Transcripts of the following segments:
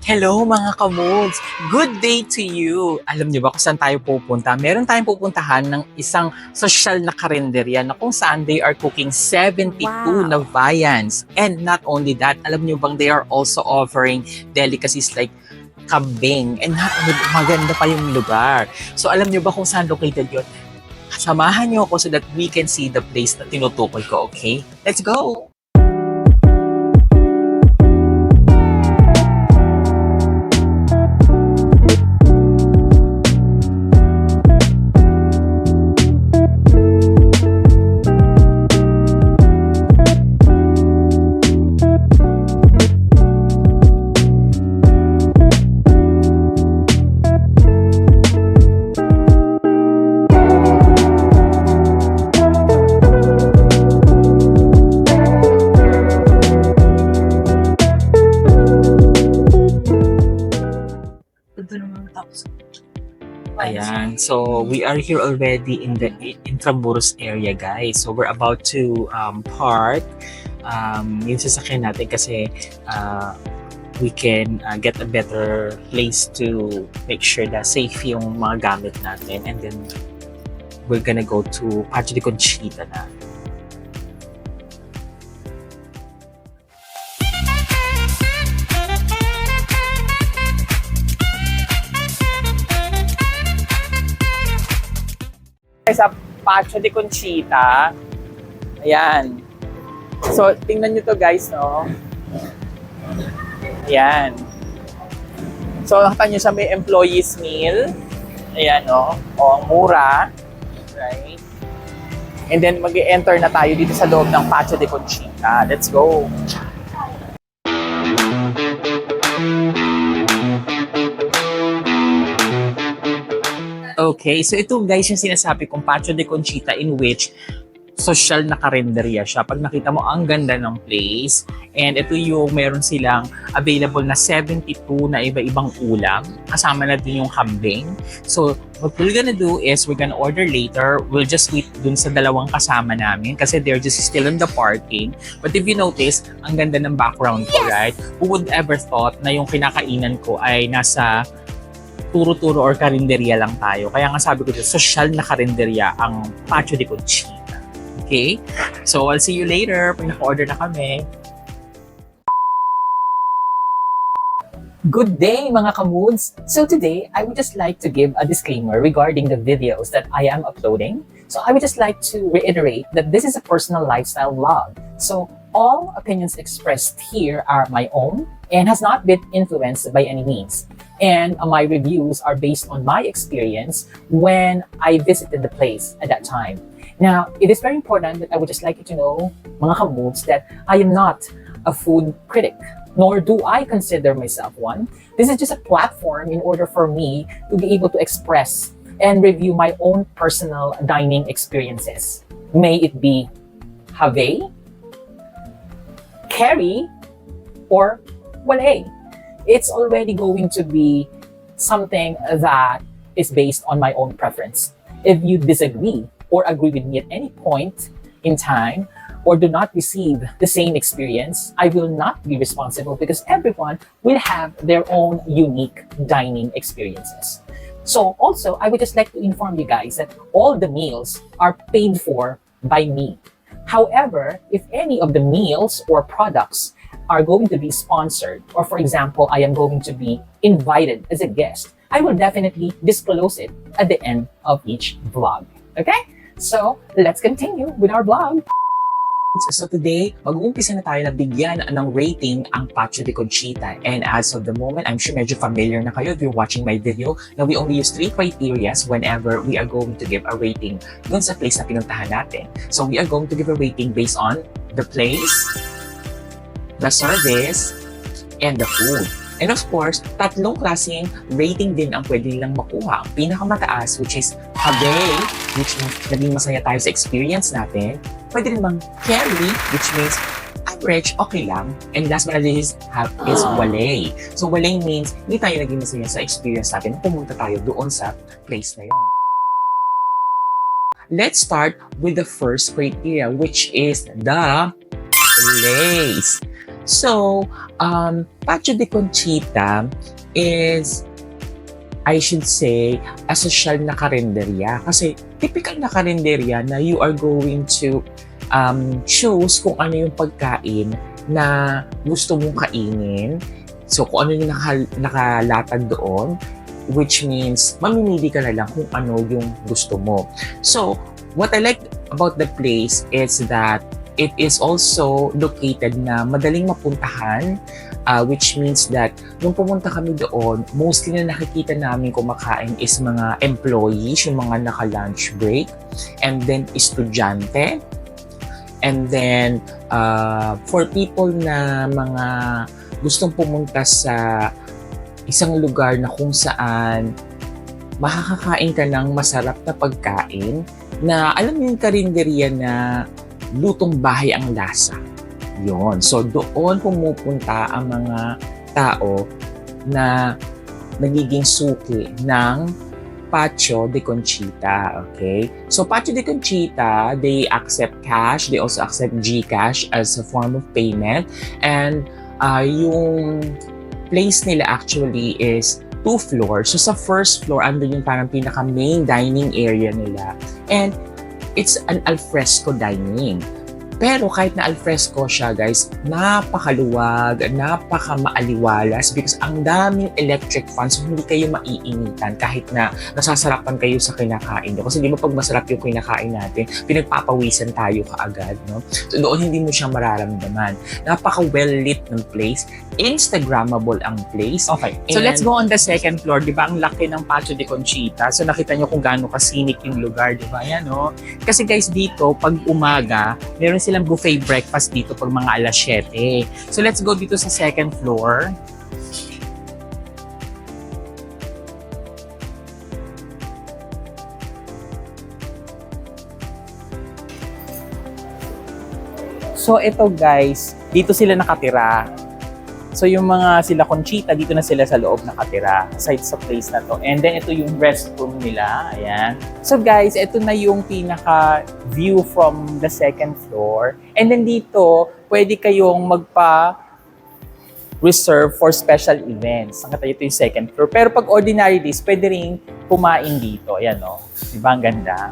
Hello mga kamods! Good day to you! Alam niyo ba kung saan tayo pupunta? Meron tayong pupuntahan ng isang social na karinderya na kung saan they are cooking 72 na viands. And not only that, alam niyo bang they are also offering delicacies like kambing. And maganda pa yung lugar. So alam niyo ba kung saan located yun? Samahan niyo ako so that we can see the place na tinutukoy ko, okay? Let's go! Ayan, so we are here already in the Intramuros area, guys. So we're about to park yung sasakyan natin kasi we can get a better place to make sure na safe yung mga gamit natin. And then we're gonna go to Patio de Conchita na. Sa Patio de Conchita. Ayan. So, tingnan nyo to guys, no? Ayan. So, nakita nyo siya may employees meal. Ayan, no? O, ang mura. Right? And then, mag-e-enter na tayo dito sa loob ng Patio de Conchita. Let's go! Okay, so ito guys yung sinasabi kong Patio de Conchita in which social na karinderya siya. Pag nakita mo, ang ganda ng place. And ito yung meron silang available na 72 na iba-ibang ulam. Kasama na din yung kambing. So, what we're gonna do is we're gonna order later. We'll just wait dun sa dalawang kasama namin kasi they're just still in the parking. But if you notice, ang ganda ng background ko, right? Who would ever thought na yung kinakainan ko ay nasa turo-turo or karinderya lang tayo. Kaya nga sabi ko dito, social na karinderya ang Patio de Conchita. Okay? So, I'll see you later pag naka-order na kami. Good day mga kamoods! So today, I would just like to give a disclaimer regarding the videos that I am uploading. So I would just like to reiterate that this is a personal lifestyle vlog. So all opinions expressed here are my own and has not been influenced by any means. And my reviews are based on my experience when I visited the place at that time. Now, it is very important that I would just like you to know, mga kamoods, that I am not a food critic, nor do I consider myself one. This is just a platform in order for me to be able to express and review my own personal dining experiences. May it be Have, Carry, or Wale. It's already going to be something that is based on my own preference. If you disagree or agree with me at any point in time, or do not receive the same experience, I will not be responsible because everyone will have their own unique dining experiences. So also, I would just like to inform you guys that all the meals are paid for by me. However, if any of the meals or products are going to be sponsored, or for example, I am going to be invited as a guest, I will definitely disclose it at the end of each vlog. Okay? So, let's continue with our vlog. So today, mag-uumpisa na tayo na bigyan ng rating ang Patio de Conchita. And as of the moment, I'm sure medyo familiar na kayo if you're watching my video na we only use 3 criteria whenever we are going to give a rating dun sa place na pinuntahan natin. So we are going to give a rating based on the place, the service, and the food. And of course, tatlong klaseng rating din ang pwede nilang makuha. Ang pinakamataas, which is Habe, which means naging masaya tayo sa experience natin. Pwede rin bang Carry, which means average, okay lang. And last but not least, is Wale. So Wale means hindi tayo naging masaya sa experience natin. Pumunta tayo doon sa place na yun. Let's start with the first criteria, which is the place. So, Pacho de Conchita is, I should say, a social na karinderya. Kasi typical na karinderya na you are going to choose kung ano yung pagkain na gusto mong kainin. So, kung ano yung nakalatag doon, which means mamimili ka na lang kung ano yung gusto mo. So, what I like about the place is that it is also located na madaling mapuntahan, which means that nung pumunta kami doon, mostly na nakikita namin kumakain is mga employees, yung mga naka-lunch break, and then estudyante, and then for people na mga gustong pumunta sa isang lugar na kung saan makakakain ka ng masarap na pagkain na alam mo yung karinderya na lutong bahay ang lasa. Yon. So doon pumupunta ang mga tao na nagiging suki ng Pacho de Conchita. Okay? So Pacho de Conchita, they accept cash. They also accept GCash as a form of payment. And yung place nila actually is 2 floors. So sa first floor, andun yung parang pinaka main dining area nila. And it's an alfresco dining. Pero kahit na alfresco siya, guys, napakaluwag, napakamaaliwalas because ang daming electric fans, so hindi kayo maiinitan kahit na nasasarapan kayo sa kinakain nyo. Kasi di ba pag masarap yung kinakain natin, pinagpapawisan tayo kaagad, no? So doon hindi mo siya mararamdaman. Napaka-well-lit ng place. Instagrammable ang place. Okay. So let's go on the second floor. Di ba ang laki ng Pacho de Conchita? So nakita nyo kung gaano ka-scenic yung lugar, di ba? Yan, no? Kasi guys, dito, pag umaga, meron silang buffet breakfast dito pag mga alas 7. So let's go dito sa second floor. So ito guys, dito sila nakatira. So yung mga sila Conchita, dito na sila sa loob nakatira, aside sa place na to. And then ito yung restroom nila, ayan. So guys, ito na yung pinaka view from the second floor. And then dito, pwede kayong reserve for special events. Ang ito yung second floor. Pero pag ordinary days, pwede rin kumain dito. Ayan o, diba ang ganda?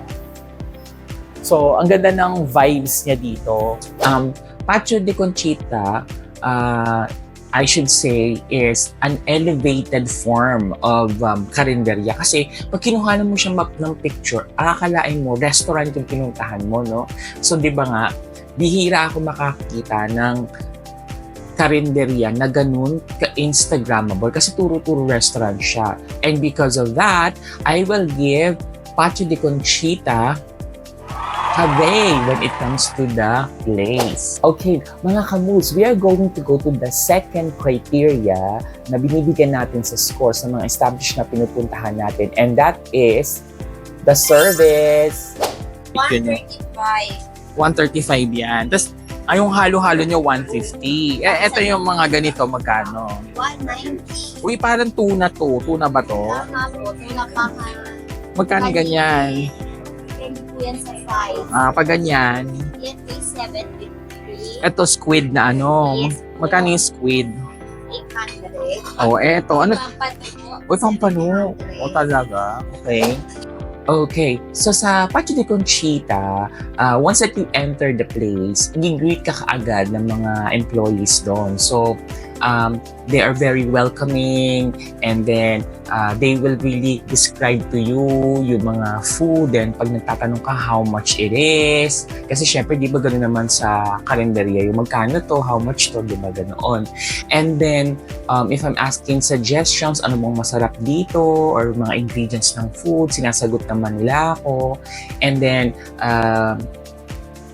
So, ang ganda ng vibes niya dito. Pacho de Conchita, I should say, is an elevated form of karinderya. Kasi pag kinuha mo siya ng picture, akakalain mo, restaurant yung pinuntahan mo, no? So, di ba nga, bihira ako makakita ng karinderya na ganun ka-Instagrammable kasi turo-turo restaurant siya. And because of that, I will give Pacho de Conchita away when it comes to the place. Okay, mga kamoves, we are going to go to the second criteria na binibigyan natin sa score sa mga established na pinupuntahan natin, and that is the service. 135 yan. Tapos, yung halo-halo nyo, 150. Ito yung mga ganito, magkano? 190. Uy, parang tuna to. Tuna ba to? Tama po, tuna pa ka. Magkano ganyan? Pwede po yan sa 5. Pag ganyan, Yan po yung 753. ito squid na ano. Yes. Magkano yung squid? 800. Oh, eto. Ano? Pampano po. Uy, pampano. O talaga? Okay. Okay, so sa Pacho de Conchita, once that you enter the place, i-greet ka kaagad ng mga employees doon. So, they are very welcoming, and then they will really describe to you yung mga food, and pag nagtatanong ka how much it is, kasi syempre di ba ganoon naman sa kalendarya, yung magkano to, how much to, di ba ganoon. And then, if I'm asking suggestions, ano mong masarap dito, or mga ingredients ng food, sinasagot naman nila ako. And then,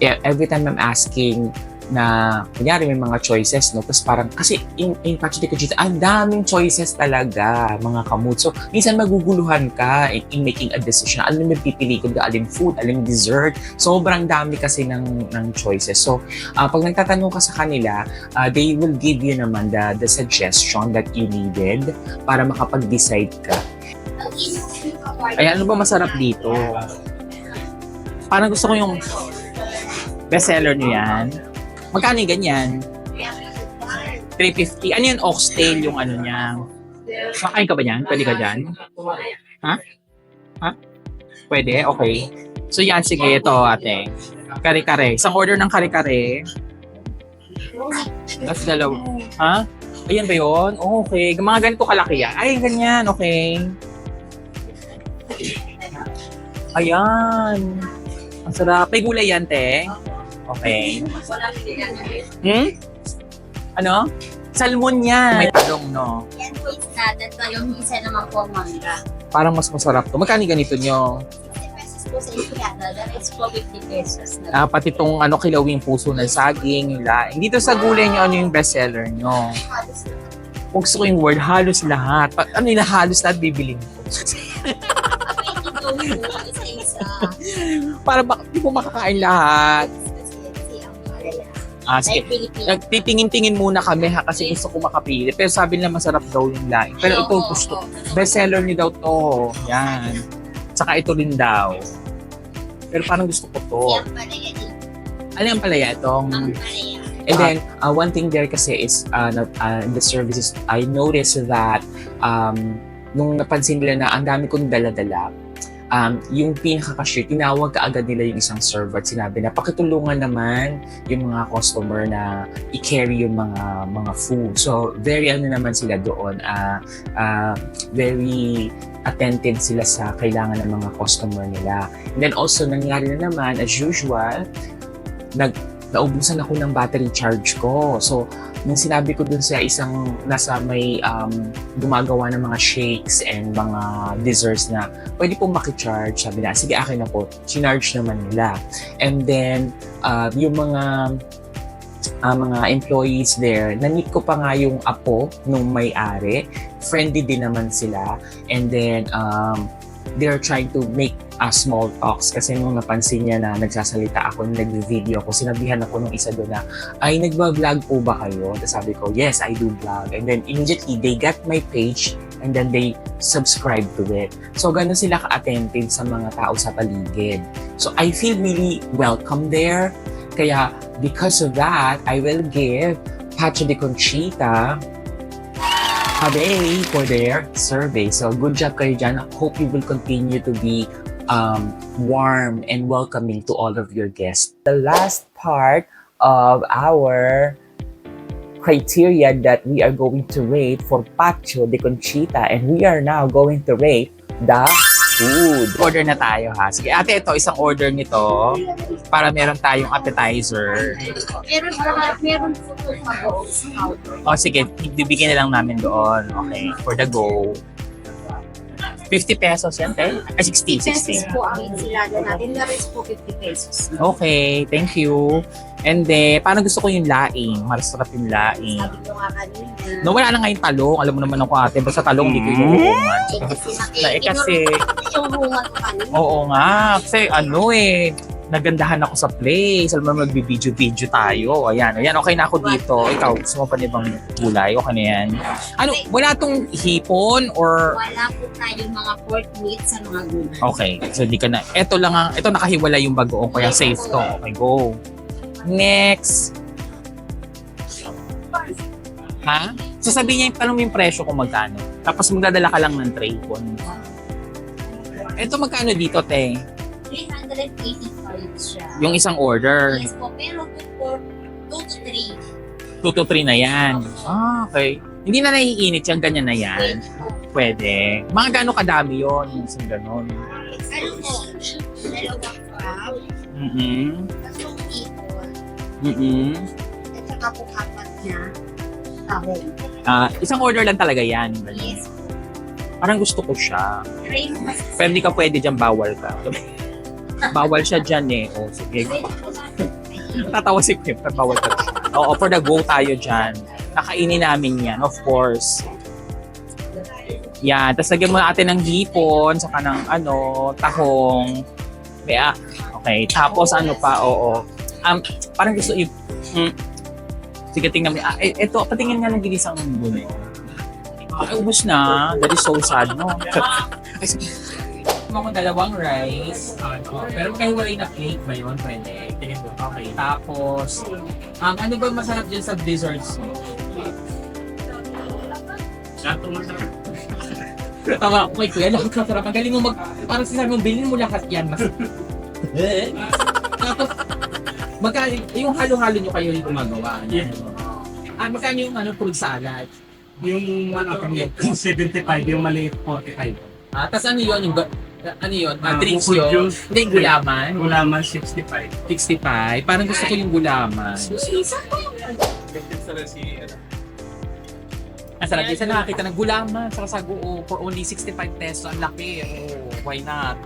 every time I'm asking na, kunyari may mga choices, no? Tapos parang, kasi in Pacho de Conchita, ang daming choices talaga, mga kamut. So, minsan maguguluhan ka in making a decision. Alam mo, pipili ko alin food, alin dessert. Sobrang dami kasi ng choices. So, pag nagtatanong ka sa kanila, they will give you naman the suggestion that you needed para makapag-decide ka. Ay, ano ba masarap dito? Parang gusto ko yung bestseller nyo yan. Magkano yung ganyan? 350. Ano yan? Oxtail yung ano niya. Makain ka ba niyan? Pwede ka dyan? Ha? Ha? Pwede? Okay. So yan, sige. Ito, ate. Kare-kare. Isang order ng kare-kare. Tapos dalawa. Ha? Ayan ba yun? Oh, okay. Mga ganito kalaki yan. Ay, ganyan. Okay. Ayan. Ang sarap. May gulay yan, te. Okay. Ano? Salmon yan. May talong, no? Yan po is natin. Yung isa naman po ang mangga. Parang mas masarap to. Magkano ganito nyo? 60 pesos po sa Enchilada. That is po 50 pesos na. Pati itong ano, kilawing puso ng saging, yung laing. Dito sa gulay nyo, ano yung bestseller nyo? Halos na. Kung gusto ko yung word, halos lahat. Ano yung halos lahat bibilin ko? Pwede gawin po isa-isa. Para di mo makakain lahat. Kasi ang malala. Sige. Like Pilipino. Nagtitingin-tingin muna kami ha kasi gusto ko makapili. Pero sabi nila masarap daw yung laing. Pero ito gusto. Bestseller niyo daw to. Yan. Tsaka ito rin daw. Pero parang gusto ko to. Yan pala yan. Ano yung palaya itong? Ang palaya. And then, one thing there kasi is, in the services, I noticed that, nung napansin nila na ang dami kong dala-dala, yung pinaka-cashier, tinawag kaagad nila yung isang server at sinabi na pakitulungan naman yung mga customer na i-carry yung mga food. So, very ano naman sila doon, very attentive sila sa kailangan ng mga customer nila. And then also, nangyari na naman, as usual, naubusan ako ng battery charge ko. So, nung sinabi ko dun sa isang nasa may gumagawa ng mga shakes and mga desserts na pwede pong makicharge, sabi na, sige akin na po. Sinarge naman nila. And then, yung mga employees there, na-meet ko pa nga yung apo nung may-ari. Friendly din naman sila. And then, they're trying to make small talks kasi nung napansin niya na nagsasalita ako, nag-video ako, sinabihan ako nung isa doon na, ay, nagba-vlog po ba kayo? Tapos sabi ko, yes, I do vlog. And then immediately, they got my page and then they subscribe to it. So, gano'n sila ka-attentive sa mga tao sa paligid. So, I feel really welcome there. Kaya, because of that, I will give Pacho de Conchita a day for their survey. So, good job kayo dyan. Hope you will continue to be warm and welcoming to all of your guests. The last part of our criteria that we are going to rate for Pacho de Conchita, and we are now going to rate the food. Order na tayo ha. Sige ate, ito isang order nito para meron tayong appetizer. Meron po po mag-o. O sige, bibigyan na lang namin doon. Okay, for the go. 50 pesos yan, te? Ay, 60. Pesos po ang Enchilada natin. The rest po 50 pesos. Okay, thank you. And then, paano gusto ko yung laing? Masarap yung laing. Sabi ko nga kanina. No, wala na ngayon talong. Alam mo naman ako ate, basta talong hindi ko inuungan. Kasi, Yung hungan ko kanina. oo nga. Kasi ano nagandahan ako sa place. Alam mo, magbibideo-video tayo. Ayan, okay na ako dito. Ikaw, gusto mo pa nibang gulay? Okay na yan. Ano, wala tong hipon or... Wala po tayong mga pork meat sa mga gulay. Okay, so di ka na. Ito lang ito nakahiwala yung bagoong kaya safe to. Okay, go. Next. Ha? Sasabihin niya tanong mo yung presyo kung magkano. Tapos magdadala ka lang ng tray po. Ito magkano dito, te? 385 siya. Yung isang order. Yes po, pero po 2 to 3. 2 to 3 na yan. Okay. Hindi na naiinit yan, ganyan na yan. Pwede. Mga gano'ng kadami yun. Isang gano'n. Ano po? Dalawang crab. Tatlong ipon. At saka po apat na tahong. Isang order lang talaga yan. Yes. Parang gusto ko siya. Rain mas. Pero hindi ka pwede dyan, bawal ka. Bawal siya dyan eh. O, sige. Tatawa si Pip, bawal ka dyan. Oo, for the go tayo dyan. Nakainin namin yan, of course. Yan, tapos lagyan mo natin ng hipon, saka ng tahong. Kaya, okay. Tapos ano pa, oo. Parang gusto sige, tingnan mo. Ito, patingin nga ng ginisang gulay. Ay, ubus na. That is so sad, no? Mga dalawang rice. Pero kahit wala na plate ba yun? Pwede. Okay. Tapos, ano ba masarap dyan sa desserts? Tama ko kay Kuya, lahat masarap. Ang galing mo parang sinabi mo, bilhin mo lahat yan. Tapos, magkano, yung halo-halo nyo kayo yung gumagawa. Yeah. Magkano yung fruit salad? Yung 75, yung maliit 45. Tapos ano yun? Drinks Bukod yun? juice. Hindi, yung gulaman. Gulaman 65. 65. Parang gusto ko yung gulaman. Ang sarap din sa nakakita ng gulaman sa Saguo for only 65 pesos. Ang laki. Oh, why not?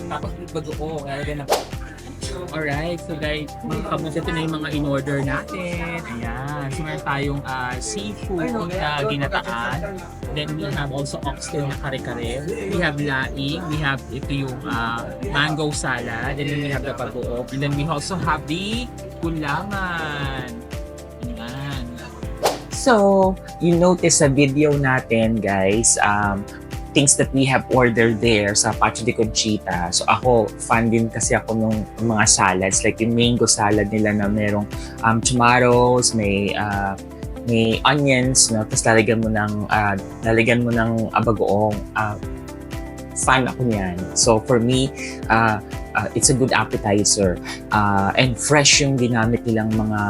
Tapos bago na. Alright, so guys, mga kamusta, ito na yung mga in-order natin. Ayan. So meron tayong seafood na ginataan. Then we have also oxtail na kare-kare. We have laing. We have ito yung mango salad. And then we have the bagoong. And then we also have the gulaman. Ayan. So, you notice sa video natin, guys, things that we have ordered there sa Pacho de Conchita. So ako, fan din kasi ako nung mga salads, like yung mango salad nila na merong tomatoes, may onions, no? Tapos lalagyan mo ng bagoong. Fan ako niyan. So for me, it's a good appetizer. And fresh yung ginamit nilang mga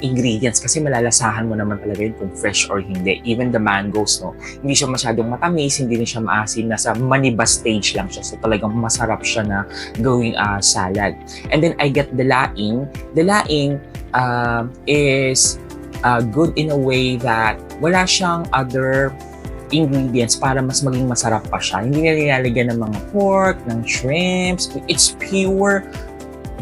ingredients kasi malalasahan mo naman talaga yun kung fresh or hindi. Even the mangoes, no? Hindi siya masyadong matamis, hindi rin siya maasim. Nasa maniba stage lang siya. So talagang masarap siya na gawing salad. And then I get the laing. The laing is good in a way that wala siyang other ingredients para mas maging masarap pa siya. Hindi na nilalagyan ng mga pork, ng shrimps. It's pure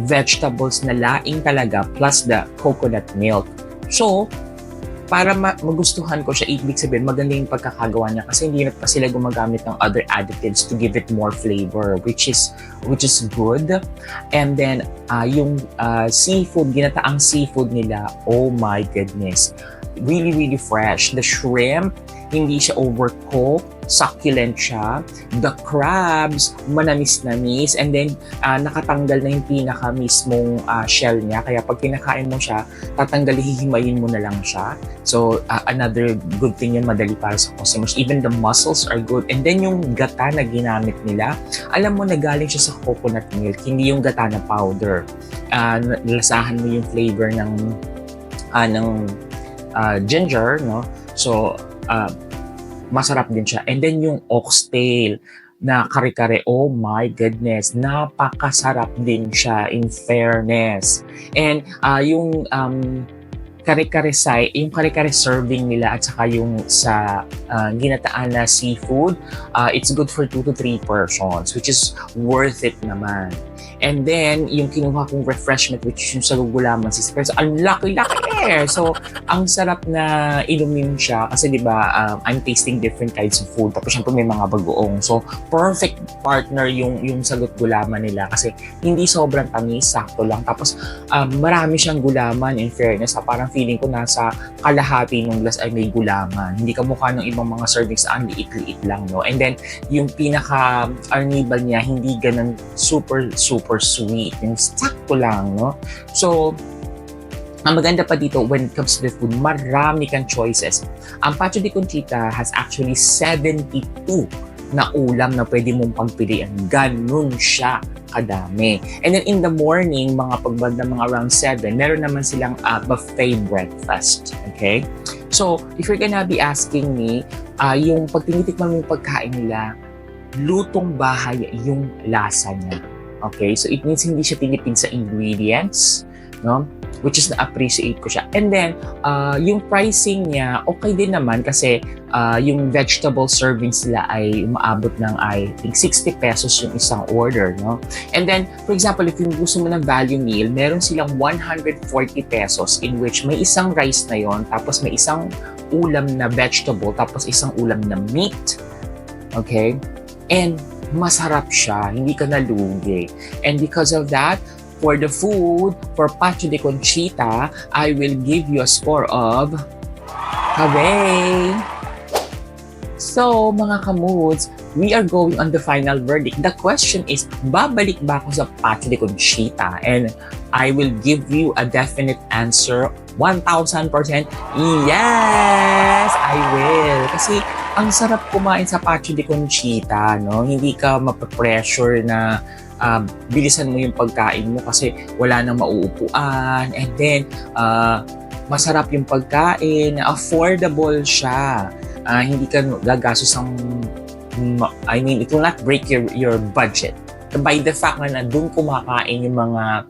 vegetables na laing talaga plus the coconut milk. So, para magustuhan ko siya, ibig sabihin, maganda yung pagkakagawa niya kasi hindi na pa sila gumagamit ng other additives to give it more flavor, which is good. And then, yung seafood, ginataang seafood nila, oh my goodness. Really, really fresh. The shrimp, hindi siya overcooked, succulent siya. The crabs, manamis-namis, and then nakatanggal na yung pinaka mismong shell niya. Kaya pag kinakain mo siya, hihimayin mo na lang siya. So, another good thing yun, madali para sa customers. Even the mussels are good. And then yung gata na ginamit nila, alam mo na galing siya sa coconut milk, hindi yung gata na powder. Nalasahan mo yung flavor ng ginger, no? So, masarap din siya. And then yung oxtail na kare-kare, oh my goodness, napakasarap din siya in fairness. And yung kare-kare yung kare-kare serving nila at saka yung sa ginataan na seafood, it's good for 2 to 3 persons, which is worth it naman. And then, yung kinuha kong refreshment, which is yung sa gulaman, 60 pesos, ang laki-laki eh! So, ang sarap na inumin siya kasi di ba I'm tasting different kinds of food. Tapos syempre may mga bagoong. So, perfect partner yung sagot gulaman nila kasi hindi sobrang tamis, sakto lang. Tapos, marami siyang gulaman in fairness. Parang feeling ko nasa kalahati ng glass ay may gulaman. Hindi kamukha ng ibang mga servings ang liit-liit lang, no? And then, yung pinaka-arnibal niya, hindi ganun super sweet. Yung sakto lang, no? So, ang maganda pa dito when it comes to the food, marami kang choices. Ang Pacho de Conchita has actually 72 na ulam na pwede mong pagpilian. Ganun siya kadami. And then in the morning, mga pagbanda mga around 7, meron naman silang buffet breakfast. Okay? So, if you're gonna be asking me, yung pag tinitikman mo yung pagkain nila, lutong bahay yung lasa niya. Okay? So, it means hindi siya tinipid sa ingredients, no? Which is na-appreciate ko siya. And then, yung pricing niya, okay din naman kasi yung vegetable servings nila ay umaabot ng, I think, 60 pesos yung isang order, no? And then, for example, if yung gusto mo ng value meal, meron silang 140 pesos in which may isang rice na yon, tapos may isang ulam na vegetable, tapos isang ulam na meat. Okay? And masarap siya, hindi ka nalugi. And because of that, for the food, for Pacho de Conchita, I will give you a score of hooray! So, mga kamuds, we are going on the final verdict. The question is, babalik ba ako sa Patio de Conchita? And I will give you a definite answer, 1,000%. Yes, I will. Kasi ang sarap kumain sa Patio de Conchita, no? Hindi ka mapapressure na bilisan mo yung pagkain mo kasi wala nang mauupuan. And then, masarap yung pagkain, affordable siya. Hindi ka gagastos it will not break your budget. By the fact na doon kumakain yung mga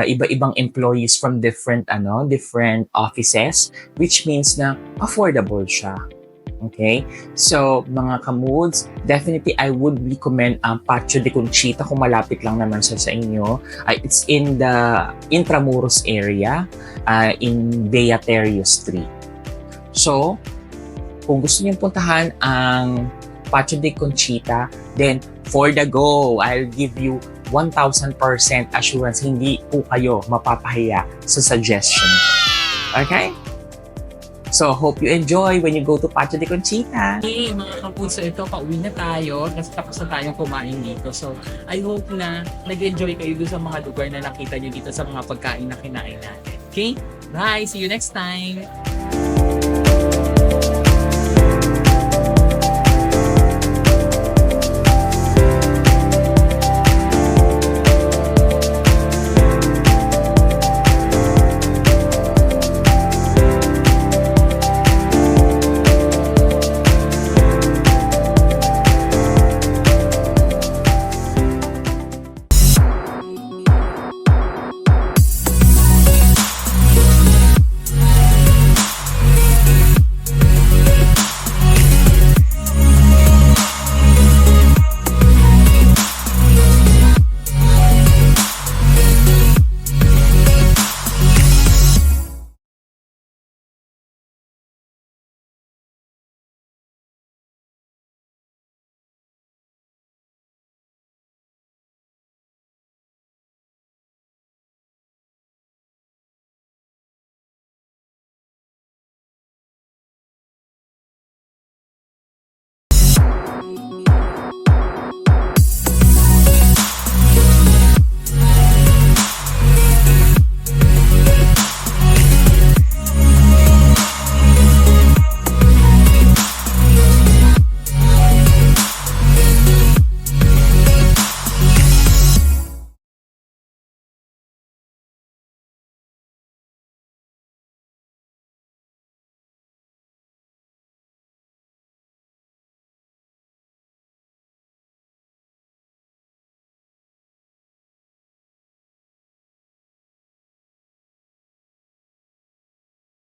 iba-ibang employees from different offices, which means na affordable siya. Okay? So, mga kamuds, definitely I would recommend ang Patio de Conchita kung malapit lang naman siya sa inyo. It's in the Intramuros area, in Beaterio Street. So, kung gusto niyo puntahan ang Patio de Conchita, then for the go, I'll give you 1,000% assurance hindi po kayo mapapahiya sa suggestion. Okay? So, hope you enjoy when you go to Patio de Conchita. Hey, mga kapuso, ito, pauwi na tayo. Kasi tapos na tayong kumain dito. So, I hope na nag-enjoy kayo doon sa mga lugar na nakita nyo dito sa mga pagkain na kinain natin. Okay? Bye! See you next time!